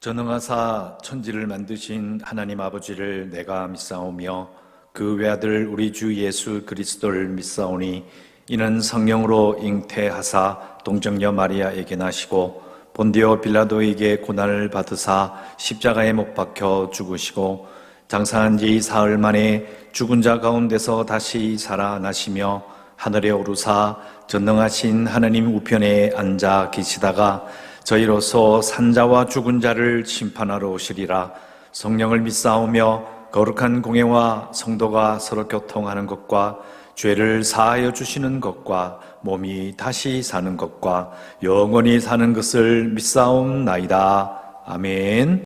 전능하사 천지를 만드신 하나님 아버지를 내가 믿사오며 그 외아들 우리 주 예수 그리스도를 믿사오니 이는 성령으로 잉태하사 동정녀 마리아에게 나시고 본디오 빌라도에게 고난을 받으사 십자가에 못 박혀 죽으시고 장사한 지 사흘 만에 죽은 자 가운데서 다시 살아나시며 하늘에 오르사 전능하신 하나님 우편에 앉아 계시다가 저희로서 산자와 죽은 자를 심판하러 오시리라. 성령을 믿사오며 거룩한 공예와 성도가 서로 교통하는 것과 죄를 사하여 주시는 것과 몸이 다시 사는 것과 영원히 사는 것을 믿사옵나이다. 아멘.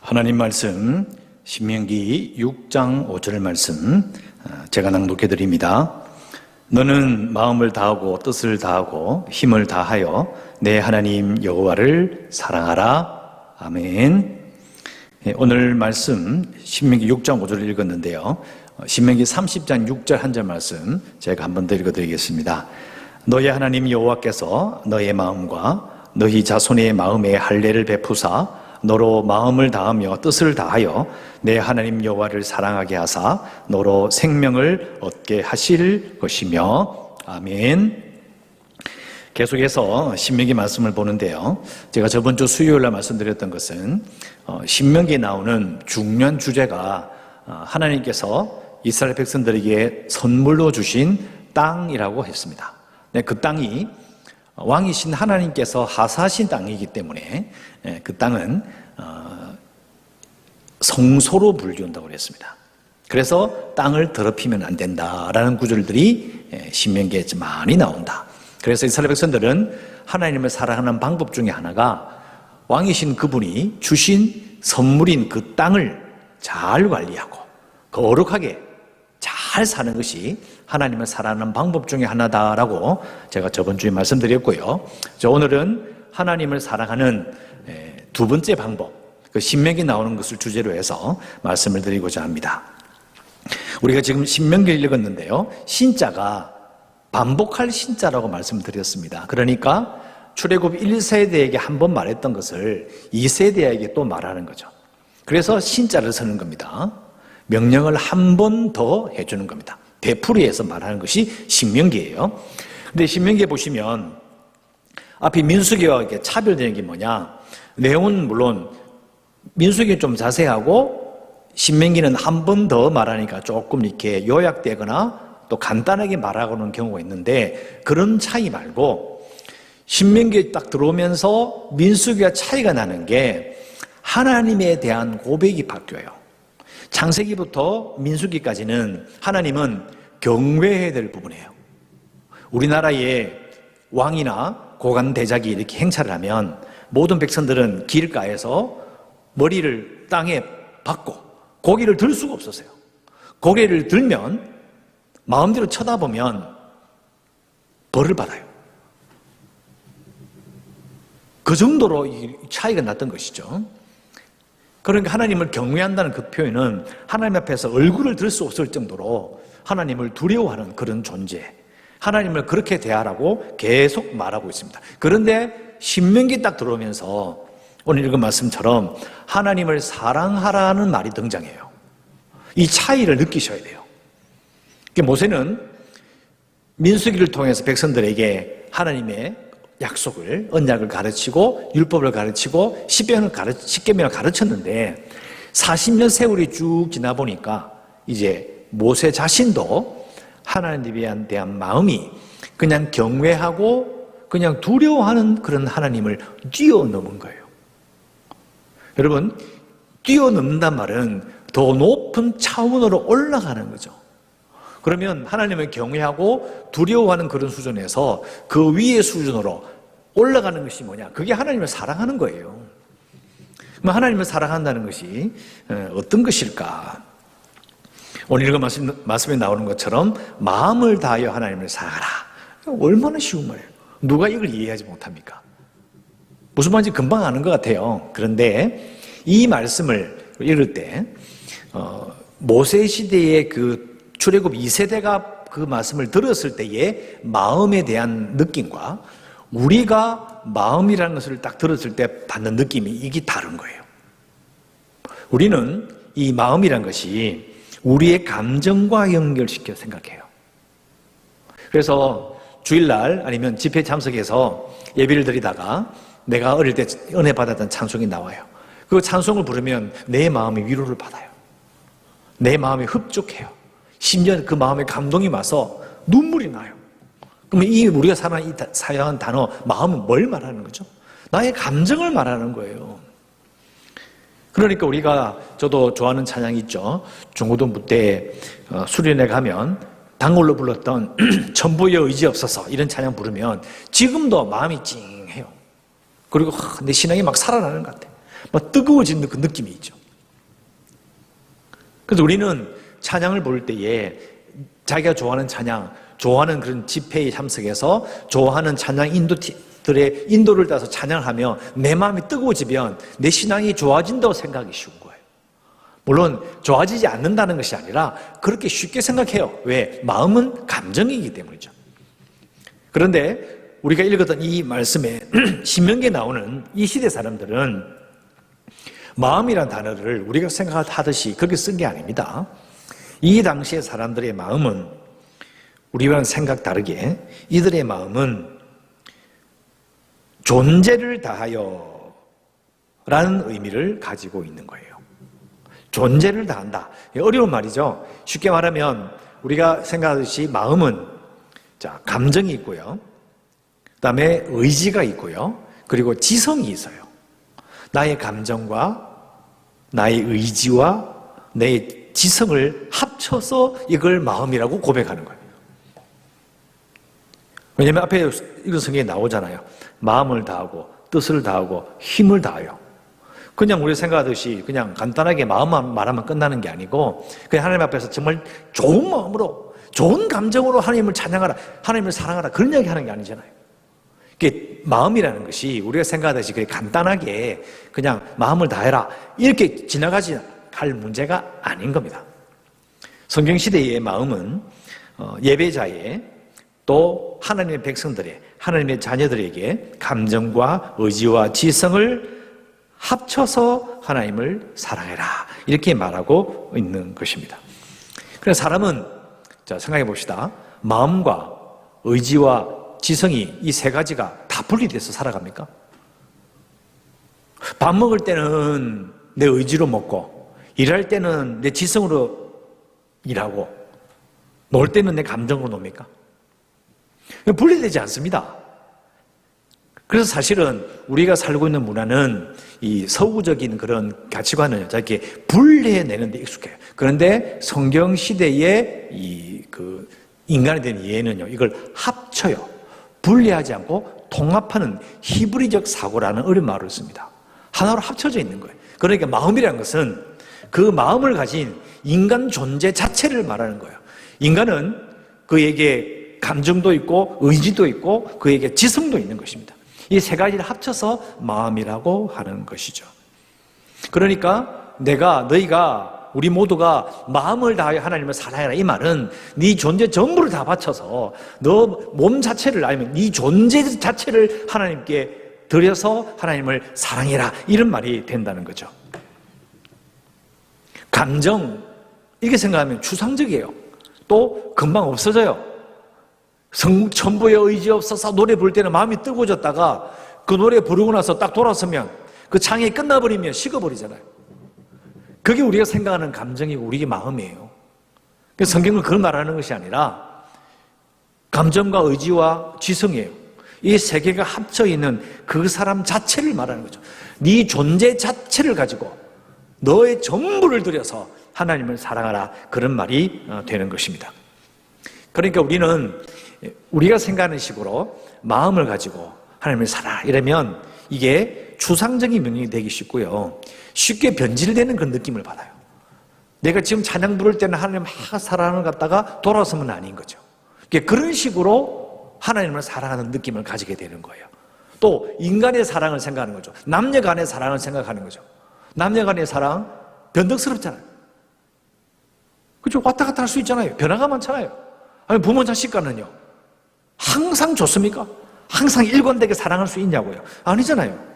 하나님 말씀 신명기 6장 5절 말씀 제가 낭독해 드립니다. 너는 마음을 다하고 뜻을 다하고 힘을 다하여 내 하나님 여호와를 사랑하라. 아멘. 오늘 말씀 신명기 6장 5절을 읽었는데요. 신명기 30장 6절 한 절 말씀 제가 한 번 더 읽어드리겠습니다. 너희 하나님 여호와께서 너의 마음과 너희 자손의 마음에 할례를 베푸사 너로 마음을 다하며 뜻을 다하여 내 하나님 여호와를 사랑하게 하사 너로 생명을 얻게 하실 것이며. 아멘. 계속해서 신명기 말씀을 보는데요, 제가 저번 주 수요일 날 말씀드렸던 것은 신명기에 나오는 중요한 주제가 하나님께서 이스라엘 백성들에게 선물로 주신 땅이라고 했습니다. 그 땅이 왕이신 하나님께서 하사하신 땅이기 때문에 그 땅은 성소로 분류한다고 그랬습니다. 그래서 땅을 더럽히면 안 된다라는 구절들이 신명기에 많이 나온다. 그래서 이스라엘 백성들은 하나님을 사랑하는 방법 중에 하나가 왕이신 그분이 주신 선물인 그 땅을 잘 관리하고 거룩하게 잘 사는 것이 하나님을 사랑하는 방법 중에 하나다라고 제가 저번 주에 말씀드렸고요. 오늘은 하나님을 사랑하는 두 번째 방법, 그 신명기 나오는 것을 주제로 해서 말씀을 드리고자 합니다. 우리가 지금 신명기를 읽었는데요, 신자가 반복할 신자라고 말씀드렸습니다. 그러니까 출애굽 1세대에게 한 번 말했던 것을 2세대에게 또 말하는 거죠. 그래서 신자를 쓰는 겁니다. 명령을 한 번 더 해주는 겁니다. 되풀이해서 말하는 것이 신명기예요. 근데 신명기에 보시면 앞에 민수기와 이렇게 차별되는 게 뭐냐, 내용은 물론 민수기는 좀 자세하고 신명기는 한 번 더 말하니까 조금 이렇게 요약되거나 또 간단하게 말하고는 경우가 있는데, 그런 차이 말고 신명기에 딱 들어오면서 민수기와 차이가 나는 게 하나님에 대한 고백이 바뀌어요. 창세기부터 민수기까지는 하나님은 경외해야 될 부분이에요. 우리나라에 왕이나 고관 대작이 이렇게 행차를 하면 모든 백성들은 길가에서 머리를 땅에 박고 고개를 들 수가 없었어요. 고개를 들면 마음대로 쳐다보면 벌을 받아요. 그 정도로 차이가 났던 것이죠. 그러니까 하나님을 경외한다는 그 표현은 하나님 앞에서 얼굴을 들 수 없을 정도로 하나님을 두려워하는 그런 존재, 하나님을 그렇게 대하라고 계속 말하고 있습니다. 그런데 신명기 딱 들어오면서 오늘 읽은 말씀처럼 하나님을 사랑하라는 말이 등장해요. 이 차이를 느끼셔야 돼요. 모세는 민수기를 통해서 백성들에게 하나님의 약속을, 언약을 가르치고 율법을 가르치고 십계명을 가르쳤는데 40년 세월이 쭉 지나 보니까 이제 모세 자신도 하나님에 대한 마음이 그냥 경외하고 그냥 두려워하는 그런 하나님을 뛰어넘은 거예요. 여러분, 뛰어넘는단 말은 더 높은 차원으로 올라가는 거죠. 그러면 하나님을 경외하고 두려워하는 그런 수준에서 그 위의 수준으로 올라가는 것이 뭐냐? 그게 하나님을 사랑하는 거예요. 그럼 하나님을 사랑한다는 것이 어떤 것일까? 오늘 읽은 말씀에 나오는 것처럼 마음을 다하여 하나님을 사랑하라. 얼마나 쉬운 말이에요. 누가 이걸 이해하지 못합니까? 무슨 말인지 금방 아는 것 같아요. 그런데 이 말씀을 읽을 때 모세 시대의 그 출애굽 2세대가 그 말씀을 들었을 때의 마음에 대한 느낌과 우리가 마음이라는 것을 딱 들었을 때 받는 느낌이 이게 다른 거예요. 우리는 이 마음이라는 것이 우리의 감정과 연결시켜 생각해요. 그래서 주일날 아니면 집회 참석해서 예배를 드리다가 내가 어릴 때 은혜 받았던 찬송이 나와요. 그 찬송을 부르면 내 마음이 위로를 받아요. 내 마음이 흡족해요. 심지어 그 마음에 감동이 와서 눈물이 나요. 그러면 이 우리가 사용한 단어 마음은 뭘 말하는 거죠? 나의 감정을 말하는 거예요. 그러니까 우리가, 저도 좋아하는 찬양이 있죠. 중고등부 때 수련회 가면 단골로 불렀던 전부의 의지 없어서 이런 찬양 부르면 지금도 마음이 찡해요. 그리고 내 신앙이 막 살아나는 것 같아. 막 뜨거워지는 그 느낌이 있죠. 그래서 우리는 찬양을 부를 때에 자기가 좋아하는 찬양, 좋아하는 그런 집회에 참석해서 좋아하는 찬양 인도들의 인도를 따서 찬양을 하며 내 마음이 뜨거워지면 내 신앙이 좋아진다고 생각하기 쉬운 거예요. 물론 좋아지지 않는다는 것이 아니라 그렇게 쉽게 생각해요. 왜? 마음은 감정이기 때문이죠. 그런데 우리가 읽었던 이 말씀에 신명기에 나오는 이 시대 사람들은 마음이란 단어를 우리가 생각하듯이 그렇게 쓴 게 아닙니다. 이 당시의 사람들의 마음은 우리와는 생각 다르게 이들의 마음은 존재를 다하여 라는 의미를 가지고 있는 거예요. 존재를 다한다. 어려운 말이죠. 쉽게 말하면 우리가 생각하듯이 마음은 감정이 있고요. 그 다음에 의지가 있고요. 그리고 지성이 있어요. 나의 감정과 나의 의지와 내 지성을 합쳐서 이걸 마음이라고 고백하는 거예요. 왜냐하면 앞에 이런 성경에 나오잖아요. 마음을 다하고 뜻을 다하고 힘을 다하여. 그냥 우리 생각하듯이 그냥 간단하게 마음만 말하면 끝나는 게 아니고 그냥 하나님 앞에서 정말 좋은 마음으로 좋은 감정으로 하나님을 찬양하라, 하나님을 사랑하라, 그런 이야기 하는 게 아니잖아요. 이게 마음이라는 것이 우리가 생각하듯이 그냥 간단하게 그냥 마음을 다해라 이렇게 지나가지 할 문제가 아닌 겁니다. 성경시대의 마음은 예배자의 또 하나님의 백성들의, 하나님의 자녀들에게 감정과 의지와 지성을 합쳐서 하나님을 사랑해라 이렇게 말하고 있는 것입니다. 그래서 사람은 자 생각해 봅시다. 마음과 의지와 지성이 이 세 가지가 다 분리돼서 살아갑니까? 밥 먹을 때는 내 의지로 먹고 일할 때는 내 지성으로 일하고 놀 때는 내 감정으로 놉니까? 분리되지 않습니다. 그래서 사실은 우리가 살고 있는 문화는 이 서구적인 그런 가치관을 이렇게 분리해내는 데 익숙해요. 그런데 성경 시대의 그 인간에 대한 이해는요, 이걸 합쳐요. 분리하지 않고 통합하는 히브리적 사고라는 어려운 말을 씁니다. 하나로 합쳐져 있는 거예요. 그러니까 마음이라는 것은 그 마음을 가진 인간 존재 자체를 말하는 거예요. 인간은 그에게 감정도 있고 의지도 있고 그에게 지성도 있는 것입니다. 이 세 가지를 합쳐서 마음이라고 하는 것이죠. 그러니까 너희가 우리 모두가 마음을 다하여 하나님을 사랑해라 이 말은 네 존재 전부를 다 바쳐서 너 몸 자체를 아니면 네 존재 자체를 하나님께 드려서 하나님을 사랑해라 이런 말이 된다는 거죠. 감정 이렇게 생각하면 추상적이에요. 또 금방 없어져요. 천부의 의지 없어서 노래 부를 때는 마음이 뜨거워졌다가 그 노래 부르고 나서 딱 돌아서면 그 창이 끝나버리면 식어버리잖아요. 그게 우리가 생각하는 감정이고 우리의 마음이에요. 그래서 성경은 그걸 말하는 것이 아니라 감정과 의지와 지성이에요. 이 세 개가 합쳐있는 그 사람 자체를 말하는 거죠. 네 존재 자체를 가지고 너의 전부를 들여서 하나님을 사랑하라 그런 말이 되는 것입니다. 그러니까 우리가 생각하는 식으로 마음을 가지고 하나님을 사랑하라 이러면 이게 추상적인 명령이 되기 쉽고요. 쉽게 변질되는 그런 느낌을 받아요. 내가 지금 찬양 부를 때는 하나님 막 사랑하는 것 같다가 돌아서면 아닌 거죠. 그런 식으로 하나님을 사랑하는 느낌을 가지게 되는 거예요. 또 인간의 사랑을 생각하는 거죠. 남녀 간의 사랑을 생각하는 거죠. 남녀 간의 사랑 변덕스럽잖아요. 그죠? 왔다 갔다 할 수 있잖아요. 변화가 많잖아요. 아니 부모 자식 간은요. 항상 좋습니까? 항상 일관되게 사랑할 수 있냐고요? 아니잖아요.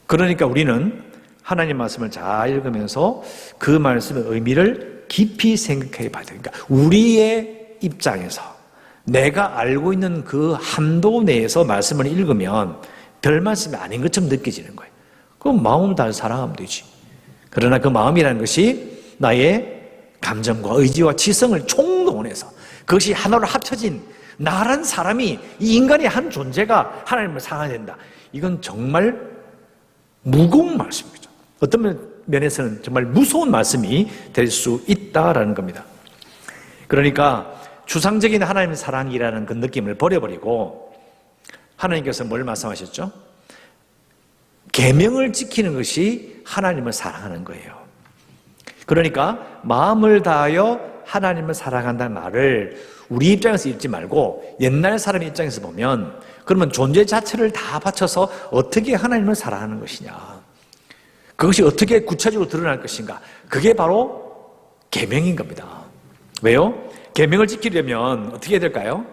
그러니까 우리는 하나님 말씀을 잘 읽으면서 그 말씀의 의미를 깊이 생각해 봐야 돼요. 그러니까 우리의 입장에서 내가 알고 있는 그 한도 내에서 말씀을 읽으면 별 말씀이 아닌 것처럼 느껴지는 거예요. 그럼 마음을 다해 사랑하면 되지. 그러나 그 마음이라는 것이 나의 감정과 의지와 지성을 총동원해서 그것이 하나로 합쳐진 나란 사람이 이 인간의 한 존재가 하나님을 사랑해야 된다. 이건 정말 무거운 말씀이죠. 어떤 면에서는 정말 무서운 말씀이 될 수 있다라는 겁니다. 그러니까 추상적인 하나님의 사랑이라는 그 느낌을 버려버리고 하나님께서 뭘 말씀하셨죠? 계명을 지키는 것이 하나님을 사랑하는 거예요. 그러니까 마음을 다하여 하나님을 사랑한다는 말을 우리 입장에서 읽지 말고 옛날 사람의 입장에서 보면 그러면 존재 자체를 다 바쳐서 어떻게 하나님을 사랑하는 것이냐, 그것이 어떻게 구체적으로 드러날 것인가, 그게 바로 계명인 겁니다. 왜요? 계명을 지키려면 어떻게 해야 될까요?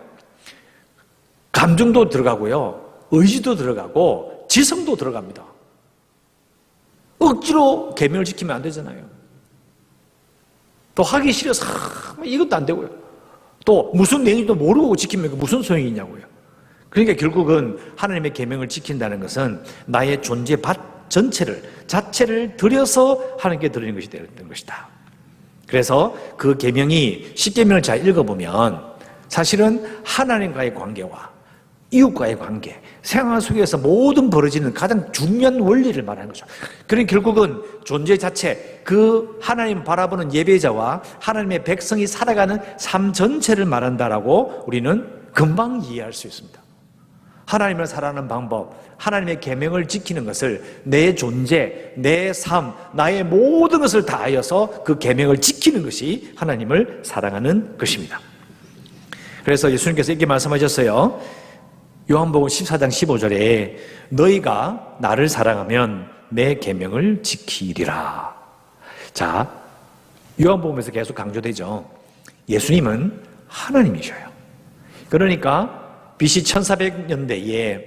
감정도 들어가고요, 의지도 들어가고 지성도 들어갑니다. 억지로 계명을 지키면 안 되잖아요. 또 하기 싫어서 이것도 안 되고요. 또 무슨 내용인지도 모르고 지키면 무슨 소용이 있냐고요. 그러니까 결국은 하나님의 계명을 지킨다는 것은 나의 존재 전체를 자체를 들여서 하나님께 드리는 것이 되는 것이다. 그래서 그 계명이 10계명을 잘 읽어보면 사실은 하나님과의 관계와 이웃과의 관계, 생활 속에서 모든 벌어지는 가장 중요한 원리를 말하는 거죠. 그러니 결국은 존재 자체, 그 하나님 바라보는 예배자와 하나님의 백성이 살아가는 삶 전체를 말한다라고 우리는 금방 이해할 수 있습니다. 하나님을 살아가는 방법, 하나님의 계명을 지키는 것을 내 존재, 내 삶, 나의 모든 것을 다하여서 그 계명을 지키는 것이 하나님을 사랑하는 것입니다. 그래서 예수님께서 이렇게 말씀하셨어요. 요한복음 14장 15절에 너희가 나를 사랑하면 내 계명을 지키리라. 자, 요한복음에서 계속 강조되죠. 예수님은 하나님이셔요. 그러니까 BC 1400년대에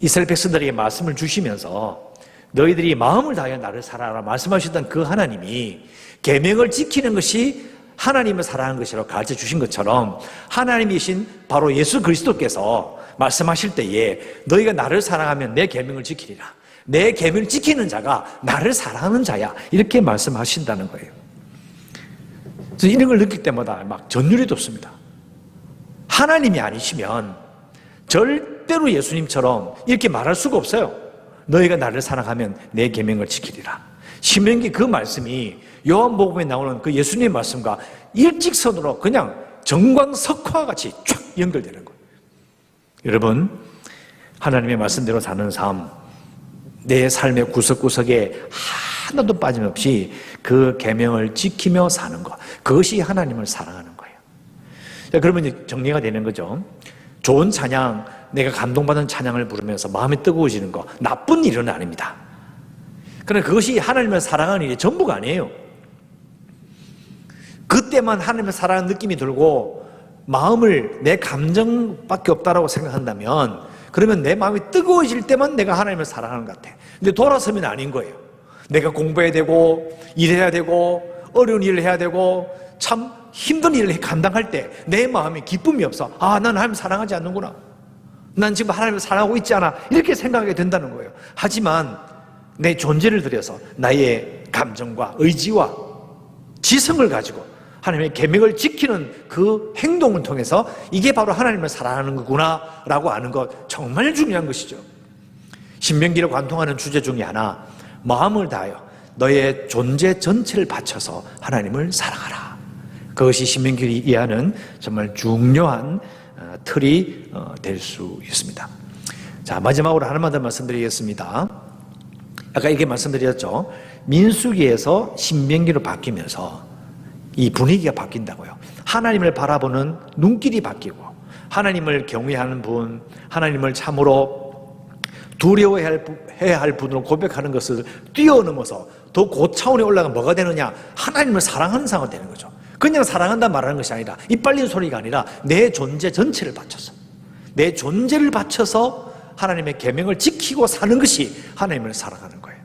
이스라엘 백성들에게 말씀을 주시면서 너희들이 마음을 다하여 나를 사랑하라 말씀하셨던 그 하나님이 계명을 지키는 것이 하나님을 사랑하는 것이라고 가르쳐 주신 것처럼 하나님이신 바로 예수 그리스도께서 말씀하실 때에 너희가 나를 사랑하면 내 계명을 지키리라. 내 계명을 지키는 자가 나를 사랑하는 자야. 이렇게 말씀하신다는 거예요. 그래서 이런 걸 느낄 때마다 막 전율이 돋습니다. 하나님이 아니시면 절대로 예수님처럼 이렇게 말할 수가 없어요. 너희가 나를 사랑하면 내 계명을 지키리라. 신명기 그 말씀이 요한복음에 나오는 그 예수님의 말씀과 일직선으로 그냥 정광석화와 같이 쫙 연결되는 거예요. 여러분, 하나님의 말씀대로 사는 삶, 내 삶의 구석구석에 하나도 빠짐없이 그 계명을 지키며 사는 것, 그것이 하나님을 사랑하는 거예요. 자, 그러면 이제 정리가 되는 거죠. 좋은 찬양, 내가 감동받은 찬양을 부르면서 마음이 뜨거워지는 거, 나쁜 일은 아닙니다. 그러나 그것이 하나님을 사랑하는 일이 전부가 아니에요. 그때만 하나님을 사랑하는 느낌이 들고 마음을 내 감정밖에 없다라고 생각한다면 그러면 내 마음이 뜨거워질 때만 내가 하나님을 사랑하는 것 같아. 근데 돌아서면 아닌 거예요. 내가 공부해야 되고 일해야 되고 어려운 일을 해야 되고 참 힘든 일을 감당할 때 내 마음에 기쁨이 없어. 아, 난 하나님 사랑하지 않는구나. 난 지금 하나님을 사랑하고 있지 않아. 이렇게 생각하게 된다는 거예요. 하지만 내 존재를 들여서 나의 감정과 의지와 지성을 가지고 하나님의 계명을 지키는 그 행동을 통해서 이게 바로 하나님을 사랑하는 거구나 라고 아는 것 정말 중요한 것이죠. 신명기를 관통하는 주제 중에 하나, 마음을 다하여 너의 존재 전체를 바쳐서 하나님을 사랑하라. 그것이 신명기를 이해하는 정말 중요한 틀이 될 수 있습니다. 자, 마지막으로 하나만 더 말씀드리겠습니다. 아까 이렇게 말씀드렸죠. 민수기에서 신명기로 바뀌면서 이 분위기가 바뀐다고요. 하나님을 바라보는 눈길이 바뀌고 하나님을 경외하는 분, 하나님을 참으로 두려워해야 할 분으로 고백하는 것을 뛰어넘어서 더 고차원에 올라가면 뭐가 되느냐? 하나님을 사랑하는 상황이 되는 거죠. 그냥 사랑한다 말하는 것이 아니라 입 빨린 소리가 아니라 내 존재 전체를 바쳐서 내 존재를 바쳐서 하나님의 계명을 지키고 사는 것이 하나님을 사랑하는 거예요.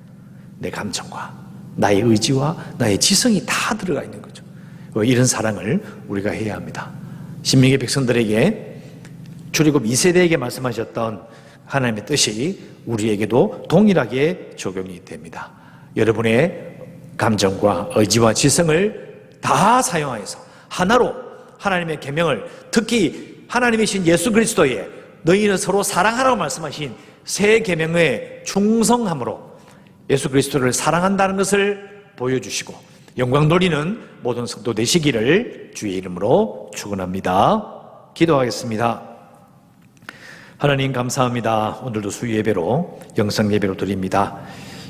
내 감정과 나의 의지와 나의 지성이 다 들어가 있는 거죠. 이런 사랑을 우리가 해야 합니다. 신명기 백성들에게 출애굽 2세대에게 말씀하셨던 하나님의 뜻이 우리에게도 동일하게 적용이 됩니다. 여러분의 감정과 의지와 지성을 다 사용하여서 하나로 하나님의 계명을, 특히 하나님이신 예수 그리스도의 너희는 서로 사랑하라고 말씀하신 새 계명에 충성함으로 예수 그리스도를 사랑한다는 것을 보여주시고 영광 돌리는 모든 성도 되시기를 주의 이름으로 축원합니다. 기도하겠습니다. 하나님 감사합니다. 오늘도 수요 예배로 영상 예배로 드립니다.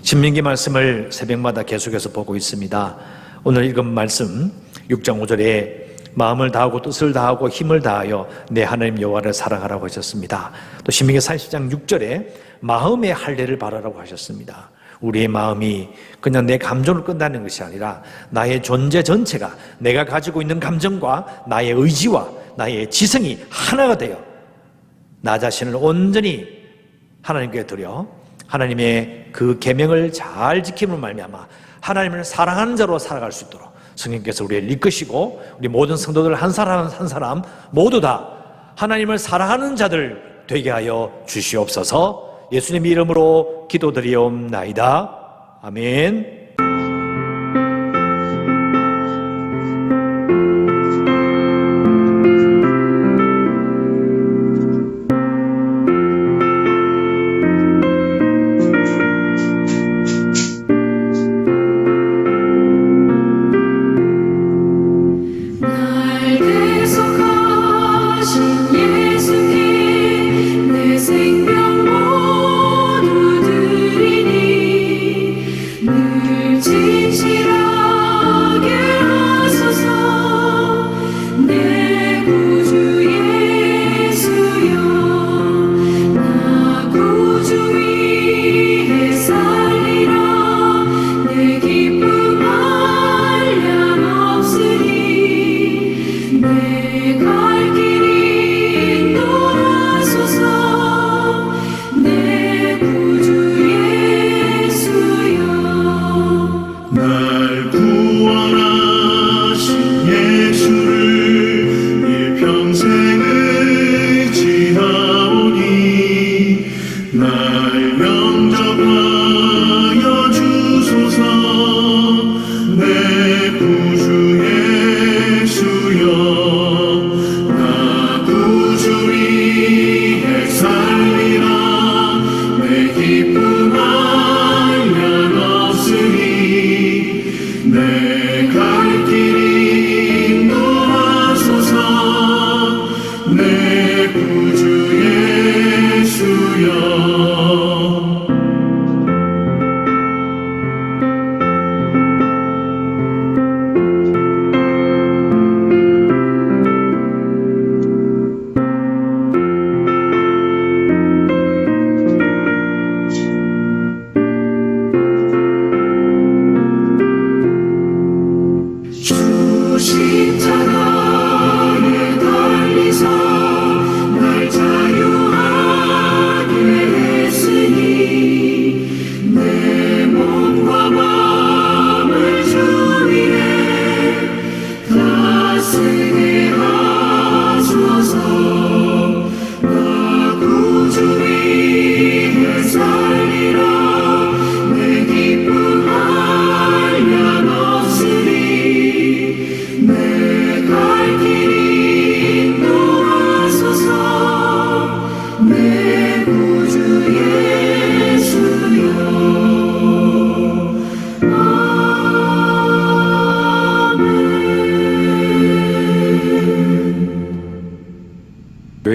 신명기 말씀을 새벽마다 계속해서 보고 있습니다. 오늘 읽은 말씀 6장 5절에 마음을 다하고 뜻을 다하고 힘을 다하여 내 하나님 여호와를 사랑하라고 하셨습니다. 또 신명기 40장 6절에 마음의 할례를 바라라고 하셨습니다. 우리의 마음이 그냥 내 감정을 끝나는 것이 아니라 나의 존재 전체가 내가 가지고 있는 감정과 나의 의지와 나의 지성이 하나가 되어 나 자신을 온전히 하나님께 드려 하나님의 그 계명을 잘 지킴으로 말미암아 하나님을 사랑하는 자로 살아갈 수 있도록 성령께서 우리를 이끄시고 우리 모든 성도들 한 사람 한 사람 모두 다 하나님을 사랑하는 자들 되게 하여 주시옵소서. 예수님 이름으로 기도드리옵나이다. 아멘.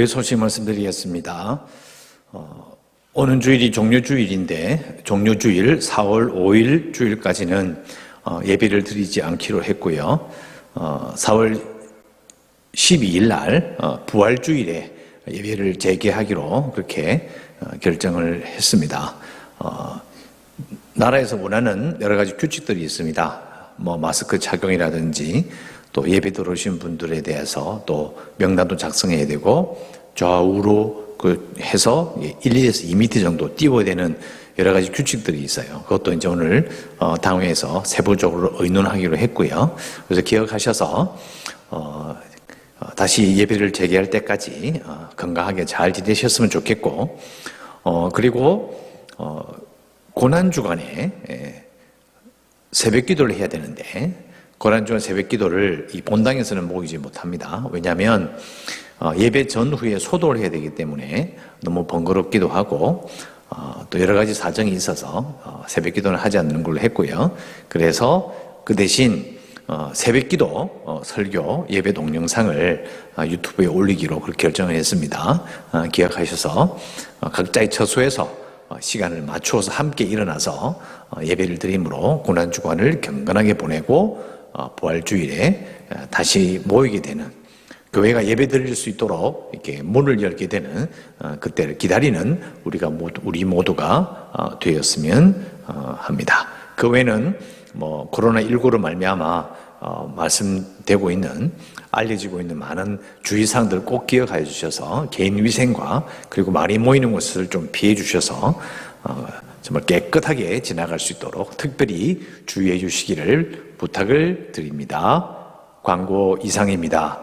교회 소식 말씀드리겠습니다. 오는 주일이 종료주일인데 종료주일 4월 5일 주일까지는 예배를 드리지 않기로 했고요. 4월 12일 날 부활주일에 예배를 재개하기로 그렇게 결정을 했습니다. 나라에서 원하는 여러 가지 규칙들이 있습니다. 뭐 마스크 착용이라든지 또 예배 들어오신 분들에 대해서 또 명단도 작성해야 되고 좌우로 해서 1에서 2m 정도 띄워야 되는 여러 가지 규칙들이 있어요. 그것도 이제 오늘 당회에서 세부적으로 의논하기로 했고요. 그래서 기억하셔서 다시 예배를 재개할 때까지 건강하게 잘 지내셨으면 좋겠고, 그리고 고난 주간에 새벽 기도를 해야 되는데 고난 주간 새벽 기도를 이 본당에서는 모이지 못합니다. 왜냐하면 예배 전후에 소도를 해야 되기 때문에 너무 번거롭기도 하고 또 여러 가지 사정이 있어서 새벽 기도는 하지 않는 걸로 했고요. 그래서 그 대신 새벽 기도 설교 예배 동영상을 유튜브에 올리기로 그렇게 결정을 했습니다. 기억하셔서 각자의 처소에서 시간을 맞추어서 함께 일어나서 예배를 드림으로 고난주간을 경건하게 보내고 부활주일에 다시 모이게 되는, 교회가 예배 드릴 수 있도록 이렇게 문을 열게 되는 그때를 기다리는 우리 모두가 되었으면 합니다. 그 외에는 뭐 코로나19로 말미암아 말씀되고 있는, 알려지고 있는 많은 주의사항들 꼭 기억하여 주셔서 개인 위생과 그리고 많이 모이는 곳을 좀 피해 주셔서 정말 깨끗하게 지나갈 수 있도록 특별히 주의해 주시기를 부탁을 드립니다. 광고 이상입니다.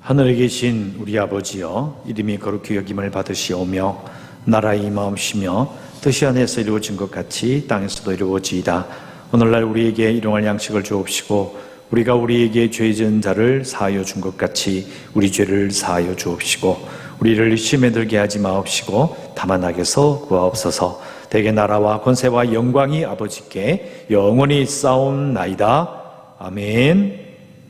하늘에 계신 우리 아버지여, 이름이 거룩히 여김을 받으시오며 나라의 임하옵시며 뜻이 하늘에서 이루어진 것 같이 땅에서도 이루어지이다. 오늘날 우리에게 일용할 양식을 주옵시고 우리가 우리에게 죄 지은 자를 사하여 준 것 같이 우리 죄를 사하여 주옵시고 우리를 시험에 들게 하지 마옵시고 다만 악에서 구하옵소서. 대개 나라와 권세와 영광이 아버지께 영원히 쌓옵나이다. 아멘.